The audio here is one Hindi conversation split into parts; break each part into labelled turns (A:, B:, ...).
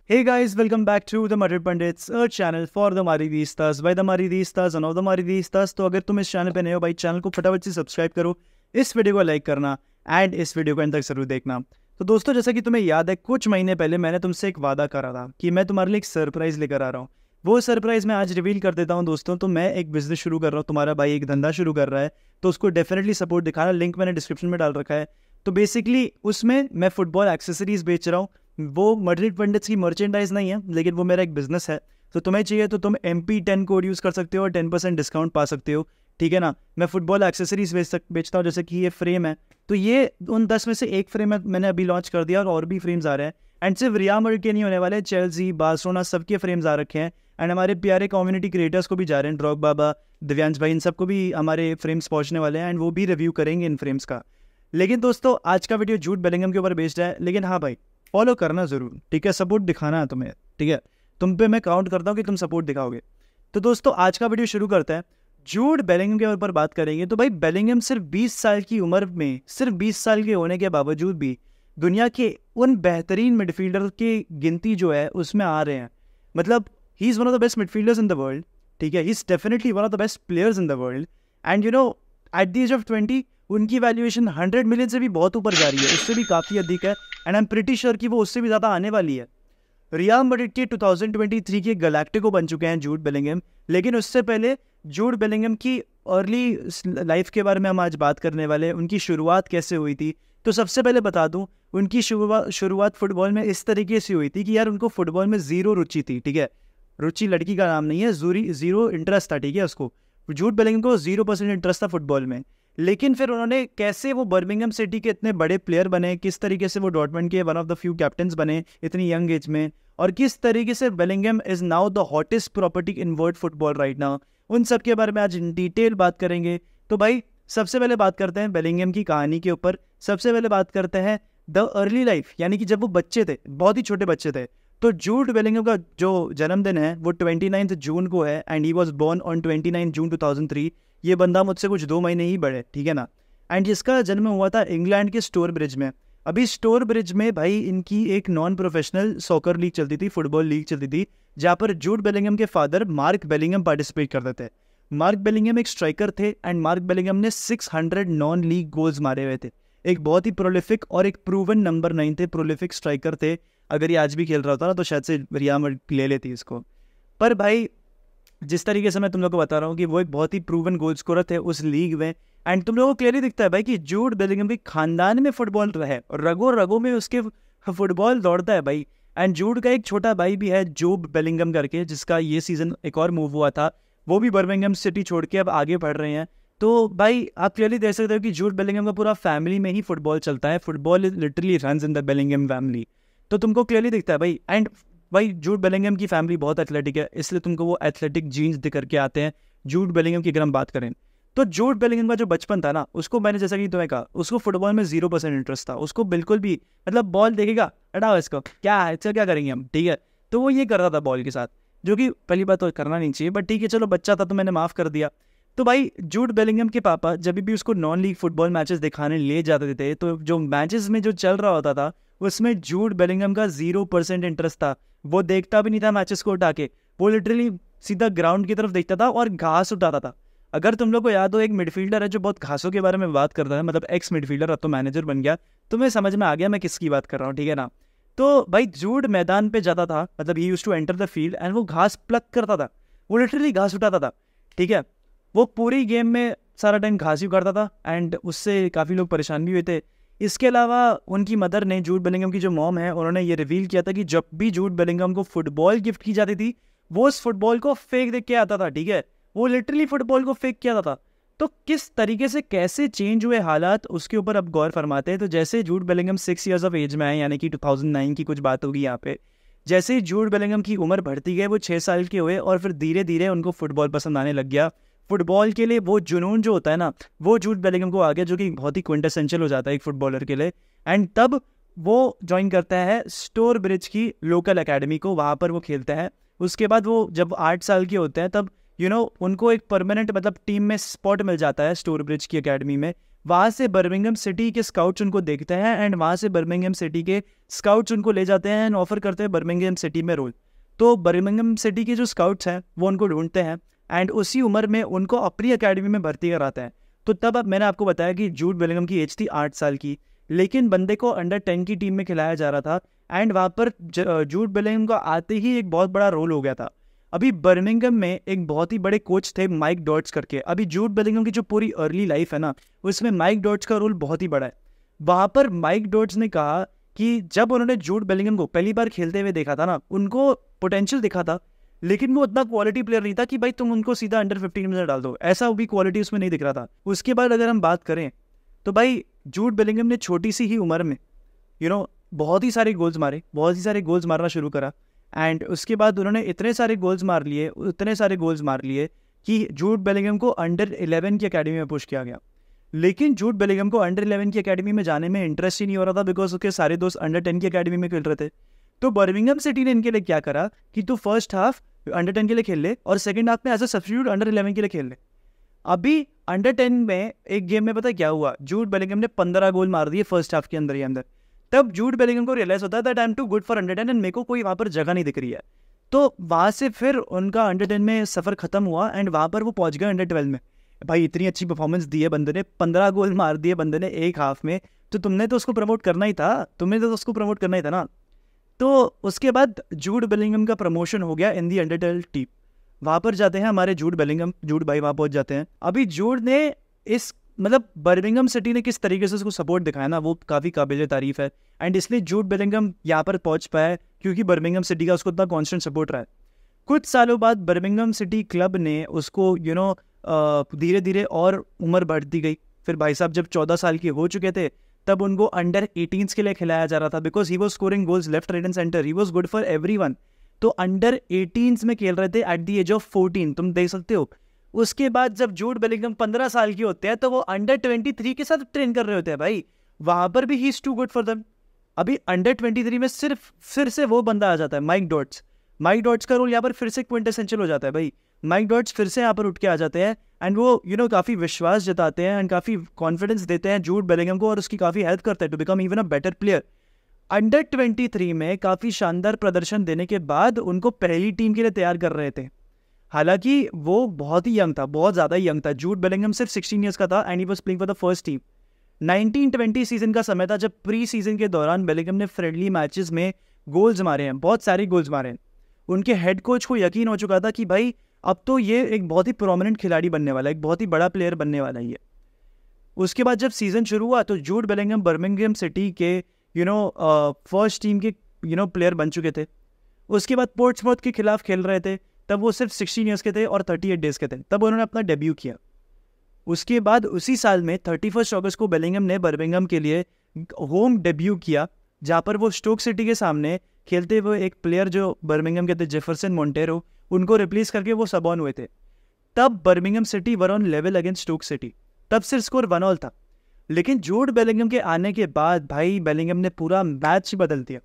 A: Hey guys, welcome back to the Madrid Pundits, a channel for the Madridistas by the Madridistas and of the Madridistas। तो अगर तुम इस चैनल पे नए हो भाई, चैनल को फटाफट से सब्सक्राइब करो, इस वीडियो को लाइक करना एंड इस वीडियो को अंत तक जरूर देखना। तो दोस्तों, जैसा कि तुम्हें याद है, कुछ महीने पहले मैंने तुमसे एक वादा करा था कि मैं तुम्हारे लिए एक सरप्राइज लेकर आ रहा हूँ। वो सरप्राइज मैं आज रिवील कर देता हूँ दोस्तों। तो मैं एक बिजनेस शुरू कर रहा हूँ, तुम्हारा भाई एक धंधा शुरू कर रहा है, तो उसको डेफिनेटली सपोर्ट दिखाना। लिंक मैंने डिस्क्रिप्शन में डाल रखा है। तो बेसिकली उसमें मैं फुटबॉल एक्सेसरीज बेच रहा हूँ। वो मैड्रिड पंडित्स की मर्चेंडाइज नहीं है, लेकिन वो मेरा एक बिजनेस है। तो तुम्हें चाहिए तो तुम MP10 कोड यूज़ कर सकते हो और 10% डिस्काउंट पा सकते हो, ठीक है ना। मैं फुटबॉल एक्सेसरीज बेचता हूँ, जैसे कि ये फ्रेम है। तो ये उन 10 में से एक फ्रेम मैंने अभी लॉन्च कर दिया और भी फ्रेम्स आ रहे हैं। एंड सिर्फ रियल मैड्रिड के नहीं होने वाले, चेल्सी, बार्सिलोना सबके फ्रेम्स आ रखे हैं। एंड हमारे प्यारे कम्युनिटी क्रिएटर्स को भी जा रहे हैं, ड्रॉग बाबा, दिव्यांश भाई, इन सबको भी हमारे फ्रेम्स पहुंचने वाले हैं एंड वो भी रिव्यू करेंगे इन फ्रेम्स का। लेकिन दोस्तों, आज का वीडियो जूड बेलिंगम के ऊपर बेस्ड है। लेकिन हाँ भाई, फॉलो करना जरूर, ठीक है। सपोर्ट दिखाना है तुम्हें, ठीक है। तुम पे मैं काउंट करता हूँ कि तुम सपोर्ट दिखाओगे। तो दोस्तों, आज का वीडियो शुरू करते हैं। जूड बेलिंगम के ऊपर बात करेंगे। तो भाई, बेलिंगम सिर्फ 20 साल की उम्र में, सिर्फ 20 साल के होने के बावजूद भी दुनिया के उन बेहतरीन मिडफील्डर की गिनती जो है उसमें आ रहे हैं। मतलब he is one of the best midfielders in the world, ठीक है। He is definitely one of the best players in the world. And at the age of 20 उनकी वैल्यूएशन 100 मिलियन से भी बहुत ऊपर जा रही है, उससे भी काफ़ी अधिक है। And I am pretty sure कि वो उससे भी ज़्यादा आने वाली है। रियल मैड्रिड के 2023 के गैलेक्टिको बन चुके हैं जूड बेलिंगम। लेकिन उससे पहले जूड बेलिंगम की अर्ली लाइफ के बारे में हम आज बात करने वाले हैं। उनकी शुरुआत कैसे हुई थी। तो सबसे पहले बता दूं, उनकी शुरुआत फुटबॉल में इस तरीके से हुई थी कि यार उनको फुटबॉल में ज़ीरो रुचि थी, ठीक है। रुचि लड़की का नाम नहीं है, ज़ीरो इंटरेस्ट था, ठीक है। उसको, जूड बेलिंगम को 0% इंटरेस्ट था फुटबॉल में। लेकिन फिर उन्होंने कैसे वो बर्मिंघम सिटी के इतने बड़े प्लेयर बने, किस तरीके से वो डॉर्टमंड के one of the few captains बने इतनी यंग एज में, और किस तरीके से Bellingham is now the hottest property in world football right now, उन सब के बारे में आज इन डिटेल बात करेंगे। तो भाई, सबसे पहले बात करते हैं बेलिंघम की कहानी के ऊपर। सबसे पहले बात करते हैं द अर्ली लाइफ, यानी कि जब वो बच्चे थे, बहुत ही छोटे बच्चे थे। तो जूड बेलिंघम का जो जन्मदिन है वो 29 जून को है and he was born on 29 जून 2003। ये बंदा मुझसे कुछ 2 महीने ही बड़े, ठीक है ना। एंड जिसका जन्म हुआ था इंग्लैंड के स्टोर ब्रिज में। अभी स्टोर ब्रिज में भाई इनकी एक नॉन प्रोफेशनल सॉकर लीग चलती थी, फुटबॉल लीग चलती थी, जहाँ पर जूड बेलिंघम के फादर मार्क बेलिंघम पार्टिसिपेट करते थे। मार्क बेलिंघम एक स्ट्राइकर थे एंड मार्क बेलिंघम ने 600 नॉन लीग गोल्स मारे हुए थे। एक बहुत ही प्रोलिफिक और एक प्रूवन नंबर 9 थे, प्रोलिफिक स्ट्राइकर थे। अगर ये आज भी खेल रहा होता ना तो शायद से रियल मैड्रिड ले लेती इसको। पर भाई, जिस तरीके से मैं तुम लोग को बता रहा हूँ कि वो एक बहुत ही प्रूवन गोल स्कोरर थे उस लीग में। एंड तुम लोगों को क्लियरली दिखता है भाई कि जूड बेलिंघम भी खानदान में फुटबॉल है और रगों रगों में उसके फुटबॉल दौड़ता है भाई। एंड जूड का एक छोटा भाई भी है, जोब बेलिंघम करके, जिसका ये सीजन एक और मूव हुआ था। वो भी बर्मिंघम सिटी छोड़ के अब आगे बढ़ रहे हैं। तो भाई, आप क्लियरली देख सकते हो कि जूड बेलिंघम का पूरा फैमिली में ही फुटबॉल चलता है। Football literally runs in the Bellingham family. तो तुमको क्लियरली दिखता है भाई। एंड भाई, जूड बेलिंघम की फैमिली बहुत एथलेटिक है, इसलिए तुमको वो एथलेटिक जीन्स दिख के आते हैं। जूड बेलिंघम की अगर हम बात करें तो जूड बेलिंघम का जो बचपन था ना, उसको मैंने जैसा कि तुम्हें कहा, उसको फुटबॉल में 0% इंटरेस्ट था। उसको बिल्कुल भी, मतलब बॉल देखेगा, हटाओ इसको, क्या है, चल क्या करेंगे हम, ठीक है। तो वो ये कर रहा था बॉल के साथ, जो कि पहली बात तो करना नहीं चाहिए, बट ठीक है, चलो बच्चा था तो मैंने माफ़ कर दिया। तो भाई, जूड बेलिंघम के पापा जब भी उसको नॉन लीग फुटबॉल मैचेस दिखाने ले जाते थे, तो जो मैचेस में जो चल रहा होता था उसमें जूड बेलिंघम का 0% इंटरेस्ट था। वो देखता भी नहीं था मैचेस को उठा के, वो लिटरली सीधा ग्राउंड की तरफ देखता था और घास उठाता था। अगर तुम लोग को याद हो, एक मिडफील्डर है जो बहुत घासों के बारे में बात करता है, मतलब एक्स मिडफील्डर, अब तो मैनेजर बन गया, तुम्हें समझ में आ गया मैं किसकी बात कर रहा हूँ, ठीक है ना। तो भाई, जूड मैदान पे जाता था, मतलब he used to enter the field and वो घास प्लक करता था, वो लिटरली घास उठाता था, ठीक है। वो पूरी गेम में सारा टाइम घास ही उगाड़ता था एंड उससे काफ़ी लोग परेशान भी हुए थे। इसके अलावा उनकी मदर ने, जूड बेलिंघम की जो मॉम है, उन्होंने ये रिवील किया था कि जब भी जूड बेलिंघम को फुटबॉल गिफ्ट की जाती थी, वो उस फुटबॉल को फेंक दे के आता था, ठीक है। वो लिटरली फुटबॉल को फेंक के आता था। तो किस तरीके से कैसे चेंज हुए हालात, उसके ऊपर अब गौर फरमाते हैं। तो जैसे Jude Bellingham 6 years of age में आए, यानी कि 2009 की कुछ बात होगी यहाँ पे, जैसे ही जूड बेलिंघम की उम्र बढ़ती गई, वो 6 साल के हुए और फिर धीरे धीरे उनको फुटबॉल पसंद आने लग गया। फुटबॉल के लिए वो जुनून जो होता है ना, वो जूड बेलिंघम को आ गया, जो कि बहुत ही क्विंटेसेंशियल हो जाता है एक फुटबॉलर के लिए। एंड तब वो ज्वाइन करता है स्टोर ब्रिज की लोकल एकेडमी को, वहाँ पर वो खेलता है। उसके बाद वो जब 8 साल के होते हैं, तब उनको एक परमानेंट, मतलब टीम में स्पॉट मिल जाता है स्टोर ब्रिज की एकेडमी में। वहाँ से बर्मिंघम सिटी के स्काउट्स उनको देखते हैं एंड वहाँ से बर्मिंघम सिटी के स्काउट्स उनको ले जाते हैं एंड ऑफर करते हैं बर्मिंघम सिटी में रोल। तो बर्मिंघम सिटी के जो स्काउट्स हैं वो उनको ढूंढते हैं एंड उसी उम्र में उनको अपनी अकेडमी में भर्ती कराते हैं। तो तब अब मैंने आपको बताया कि जूड बेलिंगम की एज थी 8 साल की, लेकिन बंदे को अंडर 10 की टीम में खिलाया जा रहा था एंड वहाँ पर जूड बेलिंगम का आते ही एक बहुत बड़ा रोल हो गया था। अभी बर्मिंघम में एक बहुत ही बड़े कोच थे माइक डॉट्स करके। अभी जूड बेलिंगम की जो पूरी अर्ली लाइफ है ना, उसमें माइक डॉट्स का रोल बहुत ही बड़ा है। वहाँ पर माइक डॉट्स ने कहा कि जब उन्होंने जूड बेलिंगम को पहली बार खेलते हुए देखा था ना, उनको पोटेंशियल दिखा था, लेकिन वो उतना क्वालिटी प्लेयर नहीं था कि भाई तुम उनको सीधा अंडर 15 में डाल दो, ऐसा भी क्वालिटी उसमें नहीं दिख रहा था। उसके बाद अगर हम बात करें तो भाई जूड बेलिंगम ने छोटी सी ही उम्र में बहुत ही सारे गोल्स मारना शुरू करा एंड उसके बाद उन्होंने इतने सारे गोल्स मार लिए कि जूड बेलिंगम को अंडर 11 की अकेडमी में पुश किया गया। लेकिन जूड बेलिंगम को अंडर 11 की अकेडमी में जाने में इंटरेस्ट ही नहीं हो रहा था बिकॉज उसके सारे दोस्त अंडर 10 की अकेडमी में खेल रहे थे। तो बर्मिंघम सिटी ने इनके लिए क्या करा कि तू फर्स्ट हाफ अंडर 10 के लिए खेल ले और सेकंड हाफ में एज अ सब्स्टिट्यूट अंडर 11 के लिए खेल ले। अभी अंडर 10 में एक गेम में पता क्या हुआ, जूड बेलिंगम ने 15 गोल मार दिए फर्स्ट हाफ के अंदर ही अंदर। तब जूड बेलिंगम को रियलाइज होता है that I am too good for under 10 and मेरे को कोई वहाँ पर जगह नहीं दिख रही है। तो वहाँ से फिर उनका अंडर 10 में सफ़र खत्म हुआ एंड वहाँ पर वो पहुँच गए अंडर 12 में। भाई इतनी अच्छी परफॉर्मेंस दी है बंदे ने, 15 गोल मार दिए बंदे ने एक हाफ में, तो तुमने तो उसको प्रमोट करना ही था ना। तो उसके बाद जूड बेलिंगम का प्रमोशन हो गया इन दी अंडर 12 टीम। वहाँ पर जाते हैं हमारे जूड भाई वहाँ पहुँच जाते हैं। अभी जूड ने बर्मिंघम सिटी ने किस तरीके से उसको सपोर्ट दिखाया ना, वो काफ़ी काबिल तारीफ है एंड इसलिए जूड बेलिंगम यहाँ पर पहुँच पाया क्योंकि बर्मिंघम सिटी का उसको इतना कॉन्स्टेंट सपोर्ट रहा है। कुछ सालों बाद बर्मिंघम सिटी क्लब ने उसको धीरे धीरे और उम्र बढ़ती गई। फिर भाई साहब जब 14 साल के हो चुके थे तब उनको अंडर 18 के लिए खिलाया जा रहा था because he was scoring goals left right and centre, he was good for everyone. तो अंडर 18 में खेल रहे थे एट द एज ऑफ 14, तुम देख सकते हो। उसके बाद जब जूड बेलिंगम 15 साल के होते हैं तो वो अंडर 23 के साथ ट्रेन कर रहे होते हैं भाई, वहां पर भी he is too good for them. अभी अंडर 23 में सिर्फ फिर से वो बंदा आ जाता है माइक डॉट्स का रोल यहाँ पर फिर से क्विंटेसेंशियल हो जाता है भाई। माइक डॉट्स फिर से यहाँ पर उठ के आ जाते हैं एंड वो काफ़ी विश्वास जताते हैं एंड काफ़ी कॉन्फिडेंस देते हैं जूड बेलिंगम को और उसकी काफ़ी हेल्प करते हैं to become even a better player. Under 23 में काफ़ी शानदार प्रदर्शन देने के बाद उनको पहली टीम के लिए तैयार कर रहे थे। हालांकि वो बहुत ही यंग था, बहुत ज़्यादा यंग था। जूड बेलिंगम सिर्फ 16 ईयर्स का था and he was playing for the first team. 1920 season का समय था जब प्री सीजन के दौरान बेलिंगम ने फ्रेंडली मैचेस में गोल्स मारे हैं, बहुत सारे गोल्स मारे हैं। उनके हेड कोच को यकीन हो चुका था कि भाई अब तो ये एक बहुत ही प्रोमिनेंट खिलाड़ी बनने वाला है, एक बहुत ही बड़ा प्लेयर बनने वाला है ये। उसके बाद जब सीजन शुरू हुआ तो जूड बेलिंगम बर्मिंघम सिटी के फर्स्ट टीम के प्लेयर बन चुके थे। उसके बाद पोर्ट्समाउथ के खिलाफ खेल रहे थे, तब वो सिर्फ 16 ईयर्स के थे और 38 डेज के थे, तब उन्होंने अपना डेब्यू किया। उसके बाद उसी साल में 31 अगस्त को बेलिंगम ने बर्मिंघम के लिए होम डेब्यू किया, जहाँ पर वो स्टोक सिटी के सामने खेलते हुए एक प्लेयर जो बर्मिंघम के थे जेफरसन मोंटेरो, उनको रिप्लेस करके वो सब ऑन हुए थे। तब Birmingham City were on level against Stoke City, तब सिर्फ स्कोर 1-1 था। लेकिन जूड बेलिंगम के आने के बाद भाई बेलिंगम ने पूरा मैच बदल दिया।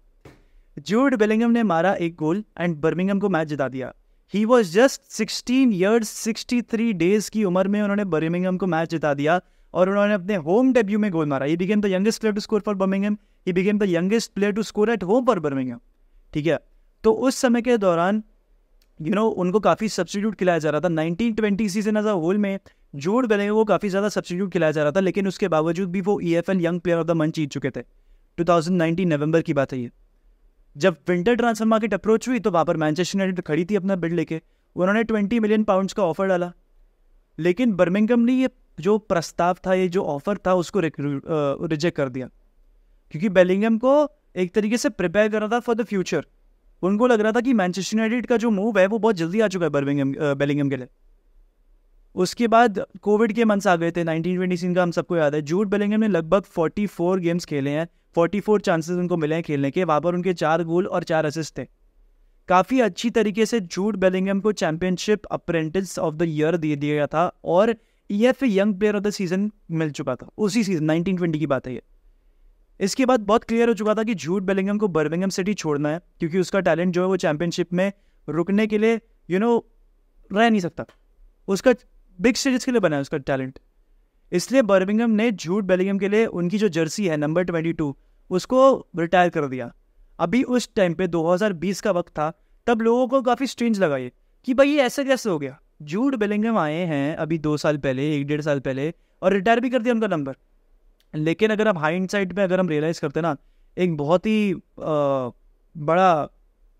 A: जूड बेलिंगम ने मारा एक गोल एंड बर्मिंघम को मैच जिता दिया। He was just 16 years 63 days की उम्र में उन्होंने बर्मिंघम को मैच जिता दिया और उन्होंने अपने होम डेब्यू में गोल मारा। He became the youngest player to score for Birmingham, he became the youngest player to score at home for Birmingham. ठीक है, तो उस समय के दौरान उनको काफ़ी सब्स्टिट्यूट खिलाया जा रहा था। 1920 सीजन एज अ होल में जूड बेलिंगम को काफ़ी ज़्यादा सब्स्टिट्यूट खिलाया जा रहा था, लेकिन उसके बावजूद भी वो EFL young player of the month जीत चुके थे। 2019 नवंबर की बात है ये। जब विंटर ट्रांसफर मार्केट अप्रोच हुई तो वहाँ पर मैनचेस्टर यूनाइटेड खड़ी थी अपना बिड लेके, उन्होंने 20 मिलियन पाउंड्स का ऑफर डाला। लेकिन बर्मिंघम ने ये जो प्रस्ताव था, ये जो ऑफर था, उसको रिजेक्ट कर दिया क्योंकि बेलिंगम को एक तरीके से प्रिपेयर कर रहा था फॉर द फ्यूचर। उनको लग रहा था कि मैनचेस्टर यूनाइटेड का जो मूव है वो बहुत जल्दी आ चुका है बेलिंगम के लिए। उसके बाद कोविड के मंथ्स आ गए थे, 1920 का हम सबको याद है। जूड बेलिंगम ने लगभग 44 गेम्स खेले हैं, 44 चांसेस उनको मिले हैं खेलने के, वहाँ पर उनके 4 गोल और 4 असिस्ट थे। काफ़ी अच्छी तरीके से जूड बेलिंगम को championship apprentice of the year दे दिया गया था और EFL young player of the season मिल चुका था उसी सीजन, 1920 की बात है ये। इसके बाद बहुत क्लियर हो चुका था कि जूड बेलिंगम को बर्मिंघम सिटी छोड़ना है क्योंकि उसका टैलेंट जो है वो चैंपियनशिप में रुकने के लिए रह नहीं सकता। उसका बिग स्टेजेस के लिए बना है उसका टैलेंट। इसलिए बर्मिंघम ने जूड बेलिंगम के लिए उनकी जो जर्सी है नंबर 22 उसको रिटायर कर दिया। अभी उस टाइम पे 2020 का वक्त था, तब लोगों को काफ़ी स्ट्रेंज लगा ये कि भाई ये ऐसे कैसे हो गया। जूड बेलिंगम आए हैं अभी 2 साल पहले, 1-1.5 साल पहले, और रिटायर भी कर दिया उनका नंबर। लेकिन अगर हम हाइंडसाइट में अगर हम रियलाइज़ करते ना, एक बहुत ही बड़ा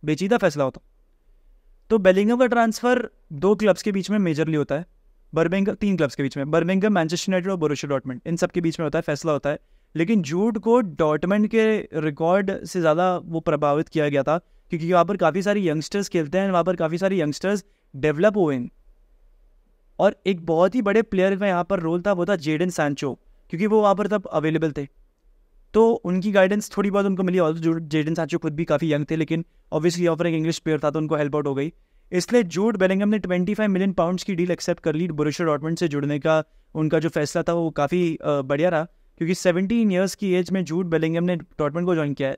A: पेचीदा फैसला होता। तो बेलिंगम का ट्रांसफ़र 2 क्लब्स के बीच में मेजरली होता है, बर्मिंघम 3 क्लब्स के बीच में, बर्मिंघम, मैनचेस्टर यूनाइटेड और बोरुसिया डॉर्टमुंड, इन सब के बीच में होता है, फैसला होता है। लेकिन जूड को डॉर्टमुंड के रिकॉर्ड से ज़्यादा वो प्रभावित किया गया था, क्योंकि वहाँ पर काफ़ी सारी यंगस्टर्स खेलते हैं, वहाँ पर काफ़ी सारे यंगस्टर्स डेवलप हुए हैं। और एक बहुत ही बड़े प्लेयर का यहाँ पर रोल था, वो था जेडन सैंचो, क्योंकि वो वहाँ पर तब अवेलेबल थे, तो उनकी गाइडेंस थोड़ी बहुत उनको मिली। और जेडन सैंचो खुद भी काफ़ी यंग थे, लेकिन ऑब्वियसली यहाँ पर एक इंग्लिश प्लेयर था तो उनको हेल्प आउट हो गई। इसलिए जूड बेलिंगम ने 25 मिलियन पाउंड्स की डील एक्सेप्ट कर ली। बोरुसिया डॉर्टमुंड से जुड़ने का उनका जो फैसला था वो काफ़ी बढ़िया रहा, क्योंकि 17 ईयर्स की एज में जूड बेलिंगम ने डॉर्टमुंड को ज्वाइन किया है।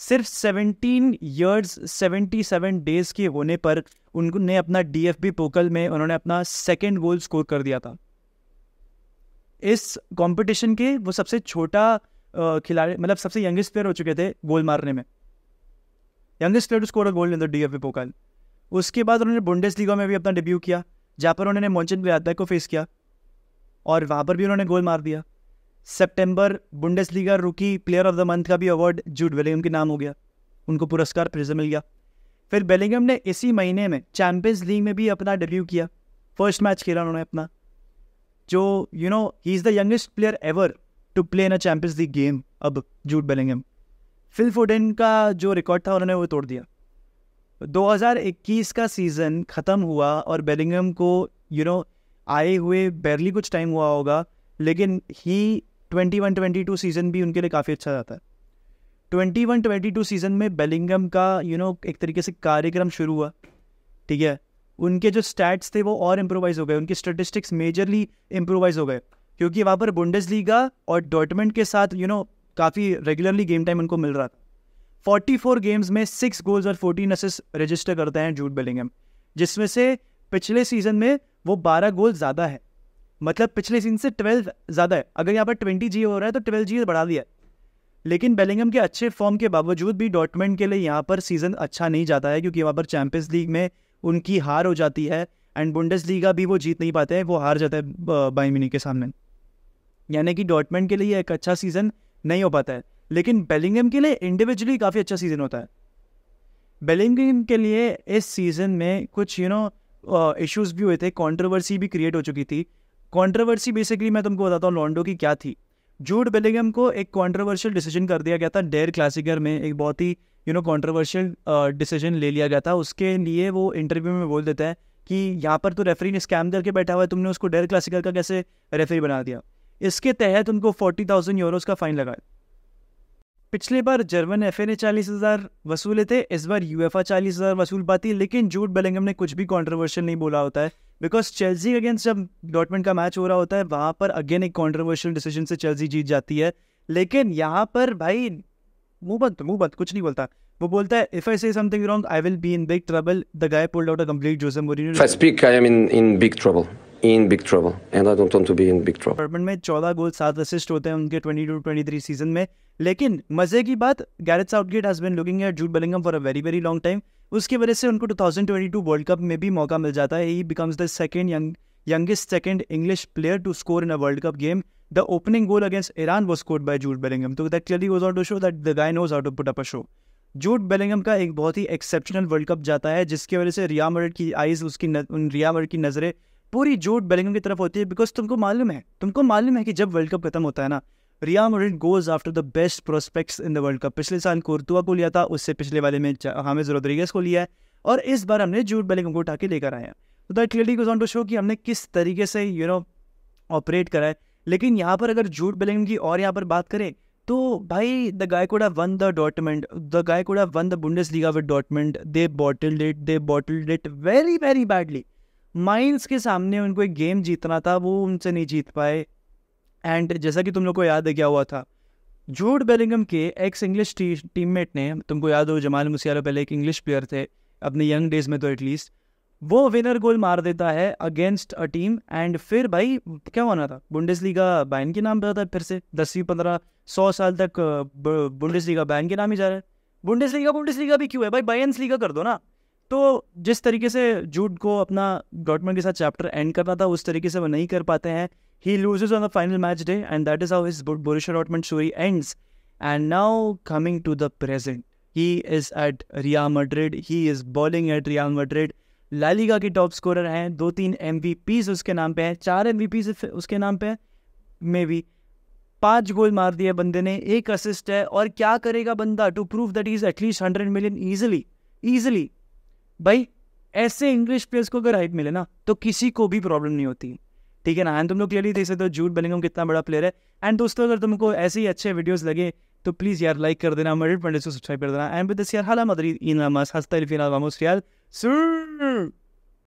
A: सिर्फ 17 ईयर्स 77 डेज के होने पर उन्होंने अपना DFB पोकल में उन्होंने अपना 2nd गोल स्कोर कर दिया था। इस कंपटीशन के वो सबसे छोटा खिलाड़ी, मतलब सबसे यंगेस्ट प्लेयर हो चुके थे गोल मारने में, youngest player to score a goal in the DFB Pokal. उसके बाद उन्होंने बुंडेसलीगा में भी अपना डेब्यू किया, जहाँ पर उन्होंने मॉन्चेनग्लाडबाख को फेस किया और वहाँ पर भी उन्होंने गोल मार दिया। सितंबर बुंडेसलीगा रूकी प्लेयर ऑफ द मंथ का भी अवार्ड जूड बेलिंगम के नाम हो गया, उनको पुरस्कार फिर से मिल गया। फिर बेलिंगम ने इसी महीने में चैंपियंस लीग में भी अपना डेब्यू किया, फर्स्ट मैच खेला उन्होंने अपना, जो he is the youngest player ever to play in a Champions League game. अब जूड बेलिंगम, फिल फोडेन का जो रिकॉर्ड था उन्होंने वो तोड़ दिया। 2021 का सीज़न ख़त्म हुआ और बेलिंगम को आए हुए बैरली कुछ टाइम हुआ होगा, लेकिन ही 21-22 सीज़न भी उनके लिए काफ़ी अच्छा जाता है। 21-22 सीज़न में बेलिंगम का एक तरीके से कार्यक्रम शुरू हुआ, ठीक है। उनके जो स्टैट्स थे वो और इम्प्रोवाइज़ हो गए, उनके स्टेटिस्टिक्स मेजरली इम्प्रोवाइज़ हो गए, क्योंकि वहाँ पर बुंडेसलीगा और डॉर्टमुंड के साथ काफ़ी रेगुलरली गेम टाइम उनको मिल रहा था। 44 गेम्स में 6 गोल्स और 14 असिस्ट रजिस्टर करते हैं जूड बेलिंगम, जिसमें से पिछले सीज़न में वो 12 गोल ज़्यादा है, मतलब पिछले सीज़न से 12 ज़्यादा है। अगर यहाँ पर 20 जी हो रहा है तो 12 जी बढ़ा दिया है। लेकिन बेलिंगम के अच्छे फॉर्म के बावजूद भी डॉर्टमुंड के लिए यहाँ पर सीज़न अच्छा नहीं जाता है, क्योंकि वहाँ पर चैंपियंस लीग में उनकी हार हो जाती है एंड बुंडेसलीगा भी वो जीत नहीं पाते हैं, वो हार जाता है बायर्न म्यूनिख के सामने। यानी कि डॉर्टमुंड के लिए एक अच्छा सीज़न नहीं हो पाता है, लेकिन बेलिंगम के लिए इंडिविजुअली काफ़ी अच्छा सीज़न होता है। बेलिंगम के लिए इस सीज़न में कुछ इश्यूज़ भी हुए थे, कंट्रोवर्सी भी क्रिएट हो चुकी थी। कंट्रोवर्सी बेसिकली मैं तुमको बताता हूँ लॉन्डो की क्या थी। जूड बेलिंगम को एक कंट्रोवर्शियल डिसीजन कर दिया गया था, डेर क्लासिकर में एक बहुत ही कंट्रोवर्शियल डिसीजन ले लिया गया था। उसके लिए वो इंटरव्यू में बोल देता है कि यहाँ पर तो रेफरी ने स्कैम करके बैठा हुआ है, तुमने उसको डेर क्लासिकर का कैसे रेफरी बना दिया। इसके तहत उनको 40,000 यूरोज़ का फाइन लगाया। पिछली बार जर्मन FA ने 40,000 वसूले थे, इस बार UEFA 40,000 वसूल पाती, लेकिन जूड बेलिंगम ने कुछ भी कंट्रोवर्शियल नहीं बोला होता है, बिकॉज चेल्सी अगेंस्ट जब डॉर्टमुंड का मैच हो रहा होता है वहाँ पर अगेन एक कंट्रोवर्शियल डिसीजन से चेल्सी जीत जाती है। लेकिन यहाँ पर भाई मुंह बंद कुछ नहीं बोलता। वो बोलता है इफ आई से something wrong I will be in big trouble. The guy pulled out a complete Jose Mourinho.
B: If I speak, I am in big trouble. In big trouble, and I don't want to be in big trouble.
A: Dortmund में 14 गोल 7 असिस्ट होते हैं उनके 22-23 सीजन में। लेकिन मजे की बात, Gareth Southgate has been looking at Jude Bellingham for a very very long time. उसकी वजह से उनको 2022 वर्ल्ड कप में भी मौका मिल जाता है। ही becomes the youngest second English player to score in a World Cup game. The opening goal against Iran was scored by Jude Bellingham. So that clearly goes on to show that the guy knows how to put up a show. Jude Bellingham का एक बहुत ही एक्सेप्शनल वर्ल्ड कप जाता है, जिसकी वजह से रिया मैड्रिड की आइज़ रिया मैड्रिड की नज़रें पूरी जूड बेलिंगम की तरफ होती है। बिकॉज तुमको मालूम है कि जब वर्ल्ड कप खत्म होता है ना, Real Madrid goes after the best prospects in the World Cup. पिछले साल कोर्तुआ को लिया था, उससे पिछले वाले में हामिज रोड्रिगेज को लिया है, और इस बार हमने जूड बेलिंगम को उठा के लेकर आए हैं। तो that clearly goes on to show कि हमने किस तरीके से ऑपरेट करा है। लेकिन यहाँ पर अगर जूड बेलिंगम की और यहाँ पर बात करें तो भाई the guy could have one the Dortmund, the guy could have one the Bundesliga with Dortmund. They bottled it very very badly. Mines के सामने उनको एक गेम जीतना था, वो उनसे नहीं जीत पाए। एंड जैसा कि तुम लोग को याद है क्या हुआ था, जूड बेलिंगम के एक्स इंग्लिश टीममेट ने, तुमको याद हो जमाल मुसियाला पहले एक इंग्लिश प्लेयर थे अपने यंग डेज में, तो एटलीस्ट वो विनर गोल मार देता है अगेंस्ट अ टीम, एंड फिर भाई क्या होना था, बुंडेसलीगा बैन के नाम पे आता है फिर से 10-15-100 साल तक बुंडेसलीगा बैन के नाम ही जा रहा है। बुंडेसलीगा भी क्यों है भाई, बायर्नलीगा कर दो ना। तो जिस तरीके से जूड को अपना डॉर्टमुंड के साथ चैप्टर एंड करना था उस तरीके से वो नहीं कर पाते हैं। He loses on the final match day and that is how his Borussia Dortmund story ends. And now coming to the present, he is at Real Madrid, he is balling at Real Madrid. La Liga के टॉप स्कोरर हैं, 2-3 MVPs उसके नाम पे हैं, 4 MVPs उसके नाम पे है मे बी। 5 गोल मार दिए बंदे ने, 1 असिस्ट है, और क्या करेगा बंदा to prove that is at least 100 million easily. भाई ऐसे इंग्लिश प्लेयर्स को अगर हाइप मिले ना तो किसी को भी प्रॉब्लम नहीं होती, ठीक है ना। एंड तुम लोग क्लियरली देख सकते हो जूड बेलिंगम कितना बड़ा प्लेयर है। एंड दोस्तों अगर तुमको ऐसे ही अच्छे वीडियोस लगे तो प्लीज़ यार लाइक कर देना, मैड्रिड पंडित को सब्सक्राइब कर देना। एंड विद दिस यार हाला मदरिद इन लामास हस्ता इल फिनाल वामोस रियल।